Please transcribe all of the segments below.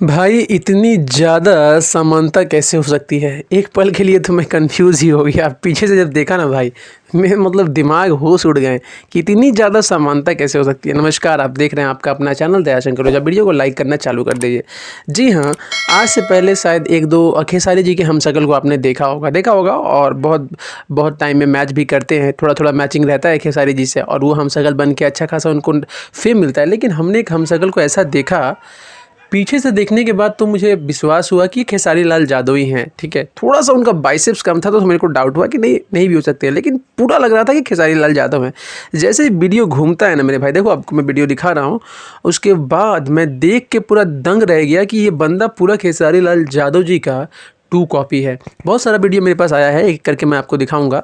भाई इतनी ज़्यादा समानता कैसे हो सकती है? एक पल के लिए तो मैं कन्फ्यूज़ ही हो गया। पीछे से जब देखा ना भाई, मैं मतलब दिमाग होश उड़ गए कि इतनी ज़्यादा समानता कैसे हो सकती है। नमस्कार, आप देख रहे हैं आपका अपना चैनल दयाशंकर ओझा। वीडियो को लाइक करना चालू कर दीजिए। जी हाँ, आज से पहले शायद 1-2 खेसारी जी के हम शक्ल को आपने देखा होगा और बहुत बहुत टाइम में मैच भी करते हैं। थोड़ा-थोड़ा मैचिंग रहता है खेसारी जी से और वो हम शक्ल बन के अच्छा खासा उनको फ़ेम मिलता है। लेकिन हमने एक हम शक्ल को ऐसा देखा, पीछे से देखने के बाद तो मुझे विश्वास हुआ कि खेसारी लाल यादव ही हैं, ठीक है। थोड़ा-सा उनका बाइसेप्स कम था तो मेरे को डाउट हुआ कि नहीं भी हो सकते हैं, लेकिन पूरा लग रहा था कि खेसारी लाल यादव हैं। जैसे ही वीडियो घूमता है ना मेरे भाई, देखो आपको मैं वीडियो दिखा रहा हूँ, उसके बाद मैं देख के पूरा दंग रह गया कि ये बंदा पूरा खेसारी लाल यादव जी का टू कॉपी है। बहुत सारा वीडियो मेरे पास आया है, एक करके मैं आपको दिखाऊँगा।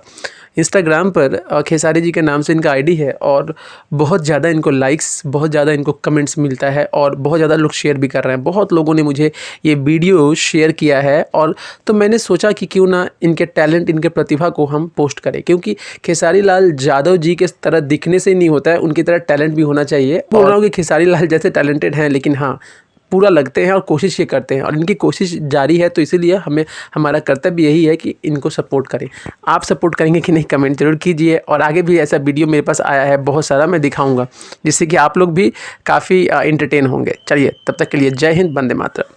इंस्टाग्राम पर खेसारी जी के नाम से इनका आईडी है और बहुत ज़्यादा इनको लाइक्स, बहुत ज़्यादा इनको कमेंट्स मिलता है और बहुत ज़्यादा लोग शेयर भी कर रहे हैं। बहुत लोगों ने मुझे ये वीडियो शेयर किया है और तो मैंने सोचा कि क्यों ना इनके टैलेंट, इनके प्रतिभा को हम पोस्ट करें, क्योंकि खेसारी लाल यादव जी के तरह दिखने से ही नहीं होता है, उनकी तरह टैलेंट भी होना चाहिए। बोल रहा हूँ कि खेसारी लाल जैसे टैलेंटेड हैं, लेकिन हाँ, पूरा लगते हैं और कोशिश ये करते हैं और इनकी कोशिश जारी है, तो इसीलिए हमें हमारा कर्तव्य यही है कि इनको सपोर्ट करें। आप सपोर्ट करेंगे कि नहीं, कमेंट ज़रूर कीजिए और आगे भी ऐसा वीडियो मेरे पास आया है बहुत सारा, मैं दिखाऊँगा, जिससे कि आप लोग भी काफ़ी एंटरटेन होंगे। चलिए, तब तक के लिए जय हिंद, वंदे मातरम।